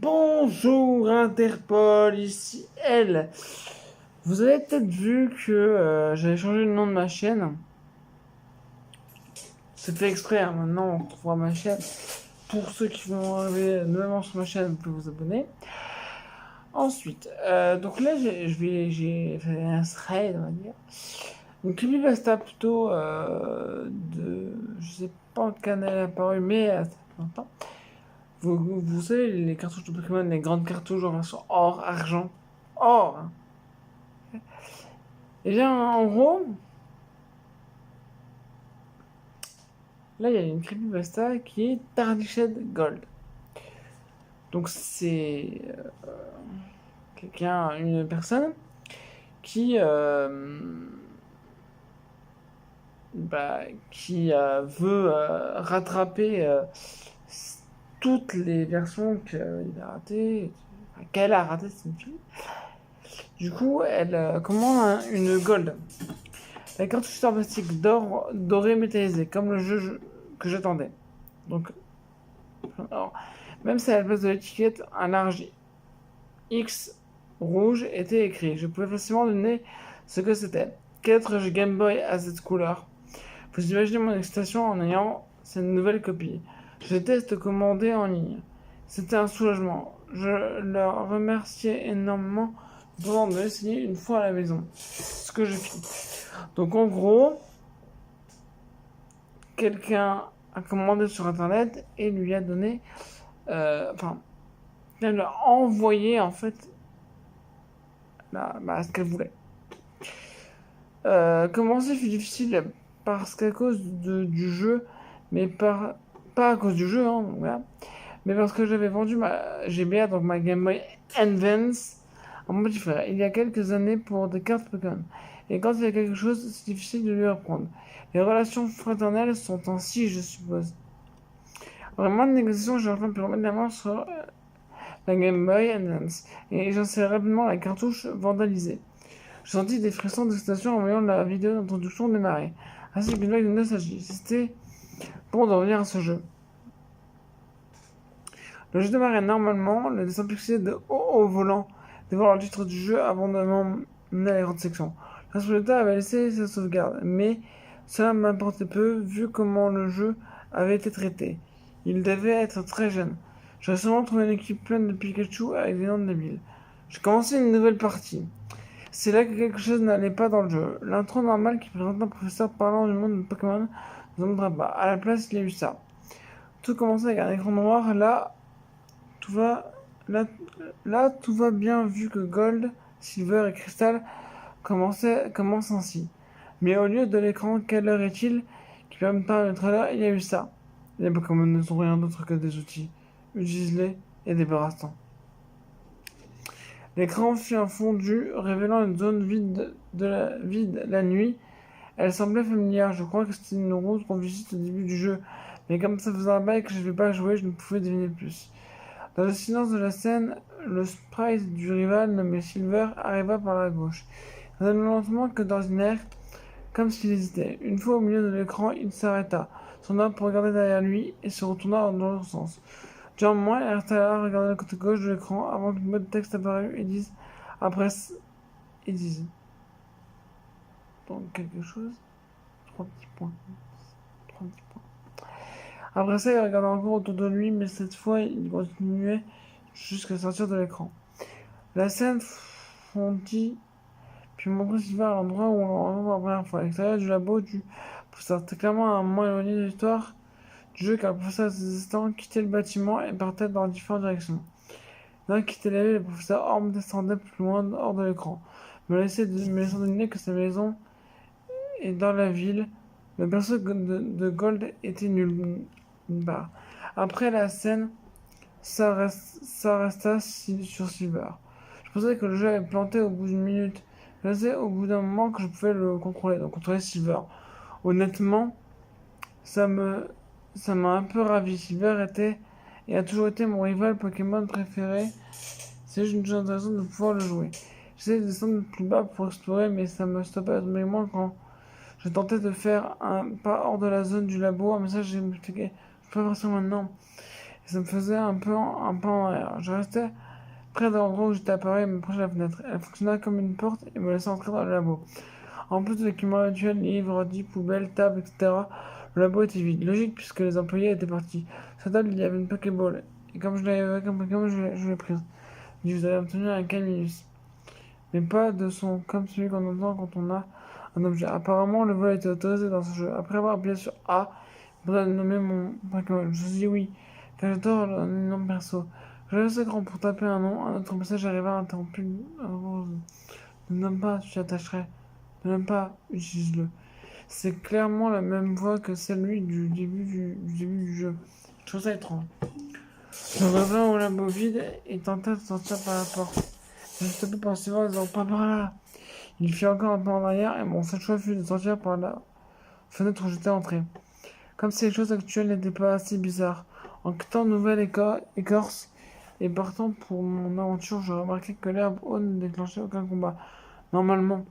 Bonjour Interpol, ici elle. Vous avez peut-être vu que j'avais changé le nom de ma chaîne. C'est fait exprès, hein. Maintenant on retrouvera ma chaîne. Pour ceux qui vont arriver nouvellement sur ma chaîne, vous pouvez vous abonner. Ensuite, donc là j'ai fait un thread, on va dire. Donc Creepypasta plutôt je sais pas quand elle est apparue, mais ça fait longtemps. Vous savez, les cartouches de Pokémon, les grandes cartouches en version or, argent. Or, hein. Et bien, en gros, là, il y a une creepypasta qui est Tarnished Gold. Donc, c'est une personne qui, bah, veut rattraper toutes les versions qu'elle a ratées, c'est une fille. Du coup, elle commande une Gold. La cartouche en plastique d'or doré métallisé, comme le jeu que j'attendais. Donc, alors, même si à la place de l'étiquette, un large X rouge était écrit, je pouvais facilement deviner ce que c'était. Quel autre jeu Game Boy à cette couleur? Vous imaginez mon excitation en ayant cette nouvelle copie. Je déteste commander en ligne. C'était un soulagement. Je leur remerciais énormément pour me l'essayer une fois à la maison. Ce que je fis. Donc en gros, quelqu'un a commandé sur internet et lui a donné, enfin, elle a envoyé en fait ce qu'elle voulait. Commencer fut difficile parce qu'à cause du jeu, mais pas à cause du jeu, hein, voilà, mais parce que j'avais vendu ma GBA, donc ma Game Boy Advance, en mon petit frère, il y a quelques années pour des cartes Pokémon. Et quand il y a quelque chose, c'est difficile de lui reprendre. Les relations fraternelles sont ainsi, je suppose. Vraiment de négociation, j'ai enfin pu remettre la main sur la Game Boy Advance et j'en sais rapidement la cartouche vandalisée. J'ai senti des frissons d'excitation en voyant la vidéo d'introduction démarrer, ainsi qu'une vague de nostalgie. C'était bon de revenir à ce jeu. Le jeu démarrait normalement, le dessin pixelé de haut au volant, devant le titre du jeu avant de m'emmener à la grande section. L'inspecteur avait laissé sa sauvegarde, mais cela m'importait peu vu comment le jeu avait été traité. Il devait être très jeune. J'avais seulement trouvé une équipe pleine de Pikachu avec des noms débiles. J'ai commencé une nouvelle partie. C'est là que quelque chose n'allait pas dans le jeu. L'intro normale qui présente un professeur parlant du monde de Pokémon ne nous pas. À la place, il y a eu ça. Tout commençait avec un écran noir. Tout va, là, tout va bien vu que Gold, Silver et Crystal commencent ainsi. Mais au lieu de l'écran, quelle heure est-il qui permet de parler le trailer, il y a eu ça. Les Pokémon ne sont rien d'autre que des outils. Utilise-les et débarrasse-t'en. L'écran fit un fondu, révélant une zone vide la nuit. Elle semblait familière, je crois que c'était une route qu'on visite au début du jeu. Mais comme ça faisait un bail que je n'avais pas joué, je ne pouvais deviner plus. Dans le silence de la scène, le sprite du rival nommé Silver arriva par la gauche. Il allait lentement que d'ordinaire, comme s'il hésitait. Une fois au milieu de l'écran, il s'arrêta, tourna pour regarder derrière lui et se retourna dans l'autre sens. Durant un moment, il resta là, regardant le côté gauche de l'écran avant qu'une mode texte apparût et dise après et dise donc quelque chose. Trois petits points. Trois petits points. Après ça, il regardait encore autour de lui, mais cette fois, il continuait jusqu'à sortir de l'écran. La scène fondit, puis montrait Sylvain à l'endroit où on le rencontre pour la première fois. À l'extérieur du labo du professeur. C'était clairement un moment éloigné de l'histoire du jeu car le professeur et ses assistants quittaient le bâtiment et partaient dans différentes directions. L'un quittait la ville, le professeur Orm descendait plus loin hors de l'écran, me laissant deviner que sa maison est dans la ville. Le perso de Gold était nulle part. Après la scène, ça resta sur Silver. Je pensais que le jeu avait planté au bout d'une minute. Je sais au bout d'un moment que je pouvais le contrôler, donc contrôler Silver. Honnêtement, ça me ça m'a un peu ravi. Silver était et a toujours été mon rival Pokémon préféré. C'est juste une chose intéressante de pouvoir le jouer. J'essayais de descendre plus bas pour explorer, mais ça me stoppait automatiquement quand je tentais de faire un pas hors de la zone du labo. Un message m'expliquait, je peux faire ça maintenant. et ça me faisait un peu en arrière. Je restais près de l'endroit où j'étais apparu et me proche de la fenêtre. Elle fonctionna comme une porte et me laissait entrer dans le labo. En plus de l'équipement habituel, livres, ordi, poubelles, tables, etc., le labo était vide. Logique puisque les employés étaient partis. Sur la table, il y avait une Pokéball. Et comme je l'avais avec un Pokémon, je l'ai prise. Il dit, vous allez obtenir un Caminus. Mais pas de son comme celui qu'on entend quand on a un objet. Apparemment, le vol était autorisé dans ce jeu. Après avoir appuyé sur A, pour nommer mon Pokémon, je dis oui, car j'adore le nom perso. Je laisse grand pour taper un nom, un autre message arriva interrompu. Ne nomme pas, tu t'attacherais. Ne nomme pas, utilise-le. C'est clairement la même voix que celle du début du jeu. Je trouve ça étrange. Je revins au labo vide et tenta de sortir par la porte. Je stoppé par ses voix en disant pas par là. Il fit encore un pas en arrière et mon seul choix fut de sortir par la fenêtre où j'étais entré. Comme si les choses actuelles n'étaient pas assez bizarres. En quittant Nouvelle Écorce et partant pour mon aventure, je remarquai que l'herbe haute ne déclenchait aucun combat. Normalement,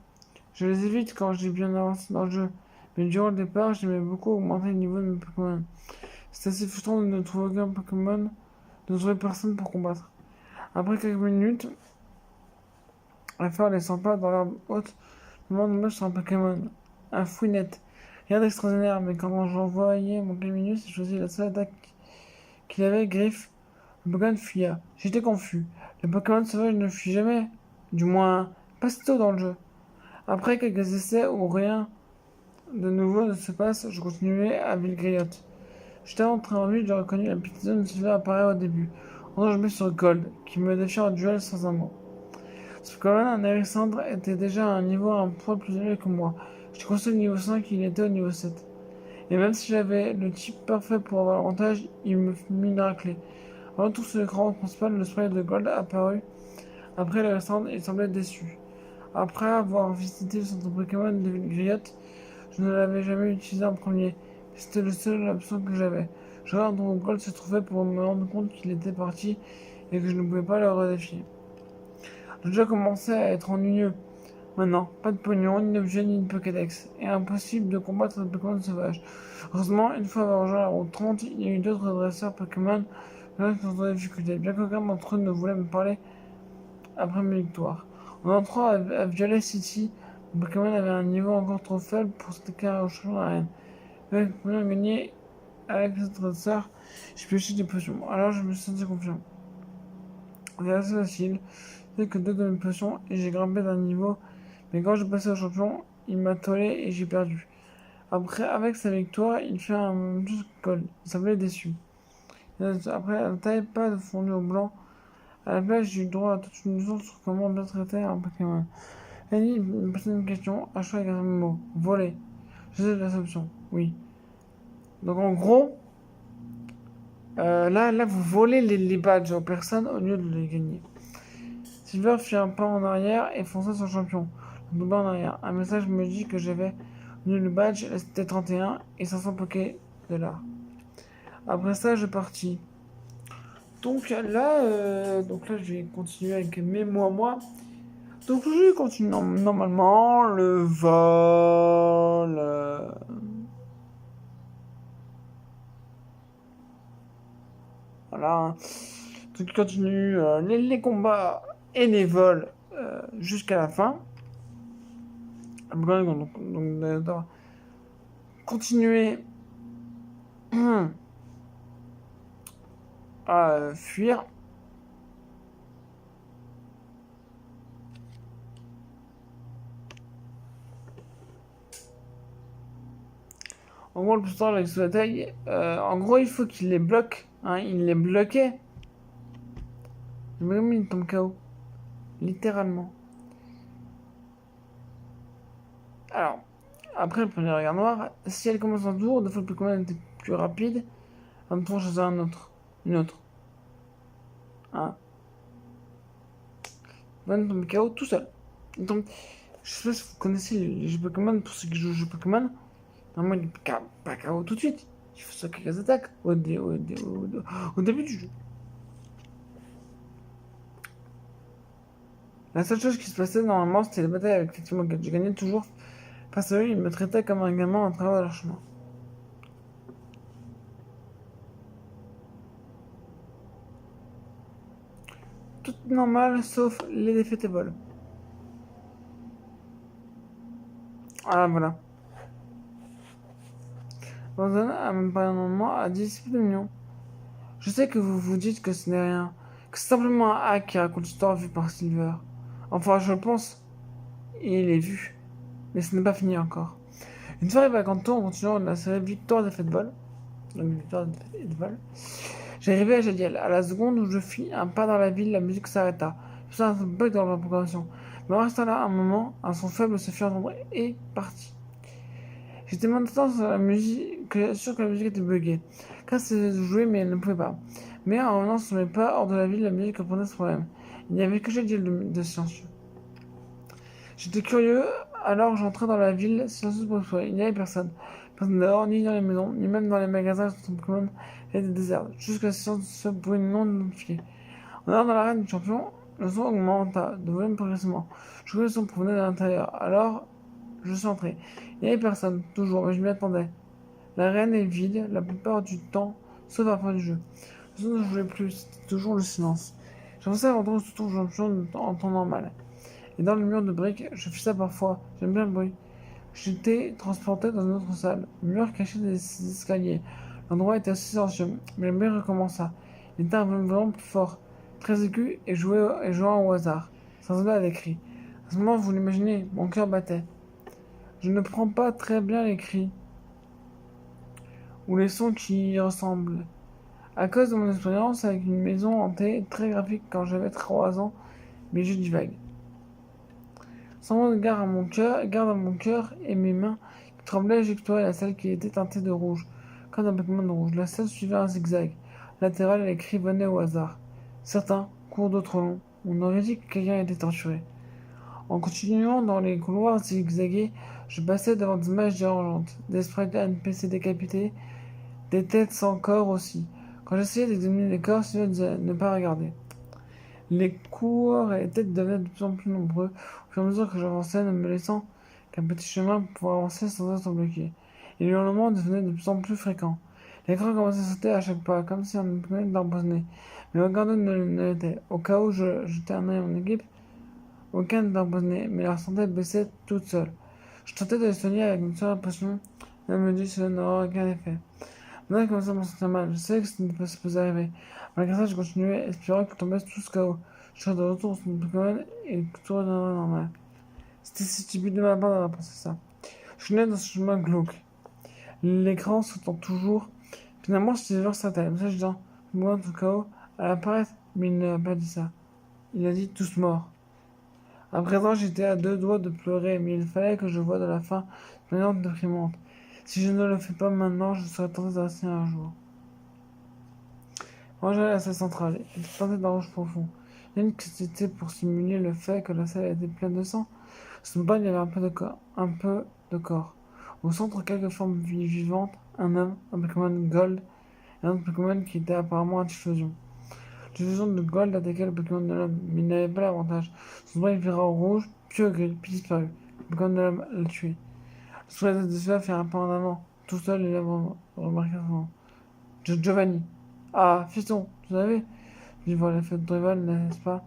je les évite quand j'ai bien avancé dans le jeu. Mais durant le départ, j'aimais beaucoup augmenter le niveau de mes Pokémon. C'est assez frustrant de ne trouver aucun Pokémon, de ne trouver personne pour combattre. Après quelques minutes, à faire les 100 pas dans l'herbe haute, je me demande sur un Pokémon. Un Fouinette. Rien d'extraordinaire, mais quand j'envoyais mon Caminus, j'ai choisi la seule attaque qu'il avait, griffe. Le Pokémon fuya. J'étais confus. Le Pokémon sauvage ne fuit jamais. Du moins, pas si tôt dans le jeu. Après quelques essais où rien de nouveau ne se passe, je continuais à Villegriotte. J'étais entré en ville, j'ai reconnu la petite zone qui apparaît au début. Ensuite, je me suis sur Gold, qui me défie en duel sans un mot. Ce Pokémon, un Alexandre, était déjà à un niveau un poil plus élevé que moi. J'ai construit le niveau 5, il était au niveau 7. Et même si j'avais le type parfait pour avoir l'avantage, il me mit une raclée. Avant tout sur l'écran principal, le spray de Gold apparut. Après l'Alexandre, il semblait déçu. Après avoir visité le centre Pokémon de Griotte, je ne l'avais jamais utilisé en premier. C'était le seul option que j'avais. Je regarde où Gold se trouvait pour me rendre compte qu'il était parti et que je ne pouvais pas le redéfier. Le jeu commençait à être ennuyeux. Maintenant, pas de pognon, ni d'objet, ni de Pokédex. Et impossible de combattre un Pokémon sauvage. Heureusement, une fois avoir rejoint la route 30, il y a eu d'autres dresseurs Pokémon qui sont en difficulté. Bien qu'aucun d'entre eux ne voulait me parler après mes victoires. En entrant à Violet City, mon Pokémon avait un niveau encore trop faible pour s'attaquer au champion d'arène. Avec Pokémon gagné avec les autres dresseurs, je piochais des potions. Alors je me suis senti confiant. C'était assez facile. C'est que deux de mes potions et j'ai grimpé d'un niveau. Mais quand je passais au champion, il m'a tollé et j'ai perdu. Après, avec sa victoire, il fait un juste col. Il semblait déçu. Après, la taille pas de fondu au blanc. À la place, j'ai eu droit à toute une leçon sur comment bien traiter un Pokémon. Annie me posait une question, à choix avec un mot. Voler. Je sais la solution. Oui. Donc en gros, là, vous volez les badges aux personnes au lieu de les gagner. Silver fit un pas en arrière et fonça sur le champion. Le bas en arrière. Un message me dit que j'avais eu le badge, c'était 31 et 500 Poké dollars. Après ça, je partis. Donc là, je vais continuer avec mes moi. Donc je continue normalement le vol. Voilà. Donc je continue les combats et les vols jusqu'à la fin. Donc, continuer à fuir. En gros, le plus tard avec sous la taille, en gros, il faut qu'il les bloque. Hein, il les bloquait. Même il tombe KO. Littéralement. Alors, après le premier regard noir, si elle commence en tour, deux fois le Pokémon était plus rapide, un tour choisir un autre. Une autre. Hein. Van tombe KO tout seul. Donc, je sais pas si vous connaissez les jeux Pokémon, pour ceux qui jouent aux jeux Pokémon. Normalement, il est pas KO tout de suite. Il faut sauter quelques attaques au début du jeu. La seule chose qui se passait normalement, c'était les batailles avec effectivement que je gagnais toujours. Face à eux, ils me traitaient comme un gamin à travers leur chemin. Tout normal sauf les défaites et vols. Ah voilà. Rosen a même pas un moment à 10 millions. Je sais que vous vous dites que ce n'est rien, que c'est simplement un hack qui raconte l'histoire vue par Silver. Enfin, je le pense, et il est vu. Mais ce n'est pas fini encore. Une soirée vacanto en continuant la série Victoire des Fêtes-Vol, donc Victoire des Fêtes-Vol, j'arrivais à Jadiel. À la seconde où je fis un pas dans la ville, la musique s'arrêta. Je faisais un bug dans la programmation. Mais en restant là un moment, un son faible se fit entendre et partit. J'étais maintenant sur la musique, sûr que la musique était buggée. Car c'est joué, mais elle ne pouvait pas. Mais en revenant sur mes pas hors de la ville, la musique comprenait ce problème. Il n'y avait que Jadiel de silencieux. J'étais curieux, alors j'entrais dans la ville, silencieuse pour explorer. Il n'y avait personne. Personne dehors, ni dans les maisons, ni même dans les magasins où Pokémon étaient déserts. Jusqu'à ce que ce bruit non identifié. En allant dans l'arène du champion, le son augmenta de volume progressivement. Je croyais que le son provenait de l'intérieur. Alors, je suis entré. Il n'y avait personne, toujours, mais je m'y attendais. L'arène est vide la plupart du temps, sauf à la fin du jeu. Le son ne jouait plus, c'était toujours le silence. J'avançais avant tout ce tour champion en temps normal. Et dans le mur de briques, je fais ça parfois, j'aime bien le bruit. J'étais transporté dans une autre salle, le mur cachait des escaliers. L'endroit était assez silencieux, mais le bruit recommença. Il était un volume vraiment plus fort, très aigu et jouant au hasard. Ça ressemblait à des cris. À ce moment, vous l'imaginez, mon cœur battait. Je ne prends pas très bien les cris, ou les sons qui y ressemblent. À cause de mon expérience avec une maison hantée très graphique quand j'avais 3 ans, mais je divague. Sans mot de garde à mon cœur et mes mains qui tremblaient, j'explorais la salle qui était teintée de rouge, comme un Pokémon de rouge. La salle suivait un zigzag latéral et les cris venaient au hasard. Certains courts, d'autres longs. On aurait dit que quelqu'un était torturé. En continuant dans les couloirs zigzagués, je passais devant des images dérangeantes, des sprites NPC décapités, des têtes sans corps aussi. Quand j'essayais d'examiner les corps, je disais ne pas regarder. Les coureurs et les têtes devenaient de plus en plus nombreux au fur et à mesure que j'avançais, ne me laissant qu'un petit chemin pour avancer sans être bloqué. Et les hurlements devenaient de plus en plus fréquents. Les cris commençaient à sauter à chaque pas, comme si on venait d'empoisonner. Mais aucun d'eux ne l'était. Au cas où je jetais un œil à mon équipe, aucun n'était empoisonné, mais leur santé baissait toute seule. Je tentais de les soigner avec une seule impression, mais elle me dit que cela n'aura aucun effet. Maintenant, je commençais à m'en sentir mal. Je savais que ce n'était pas supposé arriver. Malgré ça, je continuais, espérant qu'ils tombaient tous KO. Je serais de retour sur mon Pokémon et que tout redeviendrait normal. C'était si stupide de ma part d'avoir pensé ça. Je venais dans ce chemin glauque. L'écran sautant toujours. Finalement, c'était vers sa tête. Le message disant Pokémon tout KO allait apparaître, mais il n'a pas dit ça. Il a dit tous morts. À présent, j'étais à 2 doigts de pleurer, mais il fallait que je voie de la fin de manière déprimante. Si je ne le fais pas maintenant, je serai tenté de rester un jour. Moi, j'allais à la salle centrale, et tenté d'un rouge profond. Rien que c'était pour simuler le fait que la salle était pleine de sang. Sous le bas, il y avait un peu de corps. Un peu de corps. Au centre, quelques formes vivantes, un homme, un Pokémon Gold, et un autre Pokémon qui était apparemment un Typhlosion. Le Typhlosion de Gold attaquait le Pokémon de l'homme, mais il n'avait pas l'avantage. Son bras, il vira au rouge, puis au gris, puis disparut. Le Pokémon de l'homme l'a tué. Le sourire de cela fait un pas en avant. Tout seul, il a remarqué son nom. Giovanni. Ah, fiston, tu savais? Je vois la fête de rival, n'est-ce pas?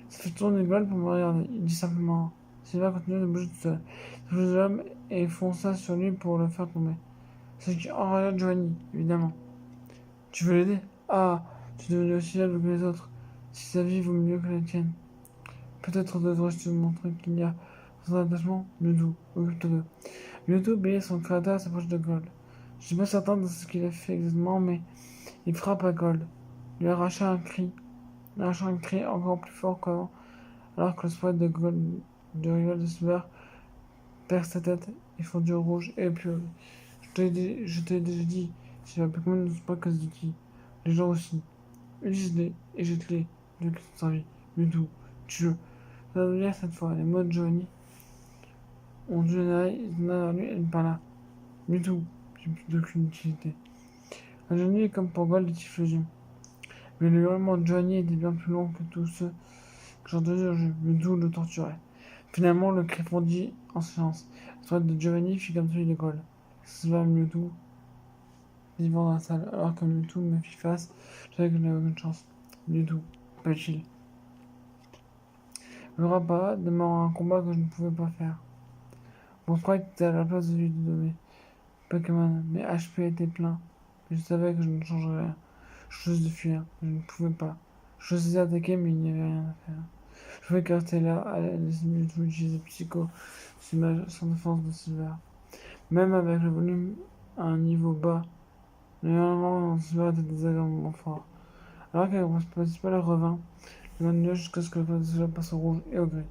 Ça fait tourner une gueule pour me regarder. Il dit simplement. Sylvain continue de bouger tout seul. Il bouge de l'homme et fonça sur lui pour le faire tomber. C'est ce qui enragea Giovanni, évidemment. Tu veux l'aider? Ah, tu es devenu aussi faible que les autres. Si sa vie vaut mieux que la tienne. Peut-être devrais-je te montrer qu'il y a sans attachement, Mewtwo. Occupe-toi d'eux. Mewtwo obéit son créateur à s'approche de Gold. Je suis pas certain de ce qu'il a fait exactement, mais il frappe à Gold. Lui arracha un cri encore plus fort qu'avant, alors que le sprite de Gold, de rival de Silver, perd sa tête et fondit au rouge et puis je t'ai déjà dit, si les Pokémon ne sont pas que Zuki, les gens aussi. Utilise-les et jette-les de qui t'en servi. Mewtwo, tue-le. Ça va devenir cette fois. Les mots de Johnny ont dû vers lui et par là. Mewtwo, j'ai plus d'aucune utilité. La Johnny est comme pour Gold et Typhlosion. Mais le hurlement de Johnny était bien plus long que tous ceux que j'ai entendus au jeu. Mewtwo le torturait. Finalement, le cri fondit en silence. Le sprite de Giovanni fit comme celui de Gold. Ça se va Mewtwo vivant dans la salle, alors que Mewtwo me fit face. Je savais que je n'avais aucune chance. Mewtwo, pas chill. Le rabat demeura un combat que je ne pouvais pas faire. Mon sprite était à la place de lui de mes Pokémon. Mes HP étaient pleins. Mais je savais que je ne changerais rien. Je choisis de fuir, mais je ne pouvais pas. Je choisissais d'attaquer, mais il n'y avait rien à faire. Je pouvais rester là, à la limite où utiliser Psycho, sans défense de Silver. Même avec le volume à un niveau bas, le hurlement en Silver était désagréablement fort. Alors que la grosse principale revint, le nuage jusqu'à ce que le Silver passe au rouge et au gris.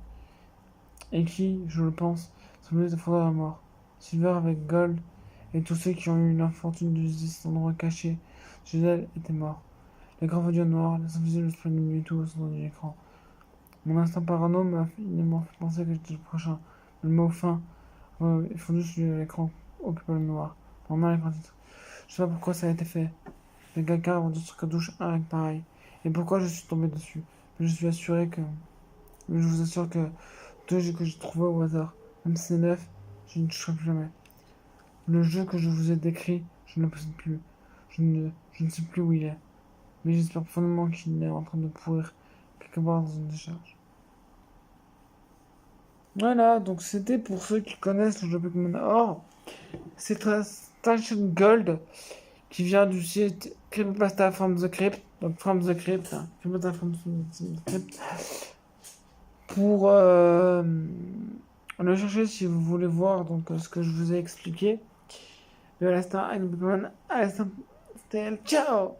Et qui, je le pense, semblait affronter la mort. Silver avec Gold et tous ceux qui ont eu l'infortune d'utiliser cet endroit caché chez elle étaient morts. Les grands feux noirs, les invisibles esprits de tout au centre de l'écran. Mon instinct parano m'a finalement fait penser que j'étais le prochain. Mais le mot fin est fondu sur l'écran occupé le noir. Normal l'écran titre. Je sais pas pourquoi ça a été fait. Les quelqu'un avant de sur douche un avec pareil. Et pourquoi je suis tombé dessus. Mais je suis assuré que. Mais je vous assure que tous les jeux que j'ai trouvés au hasard, même si c'est neuf, je ne toucherai plus jamais. Le jeu que je vous ai décrit, je ne le possède plus. Je ne sais plus où il est. Mais j'espère profondément qu'il est en train de pourrir quelque part dans une décharge. Voilà, donc c'était pour ceux qui connaissent le jeu Pokémon Or. C'est Station Gold qui vient du site Creepypasta from the Crypt. Donc from the Crypt, hein, Creepypasta from the Crypt. Pour le chercher si vous voulez voir donc ce que je vous ai expliqué. De l'instant avec Pokémon à l'instant. Ciao.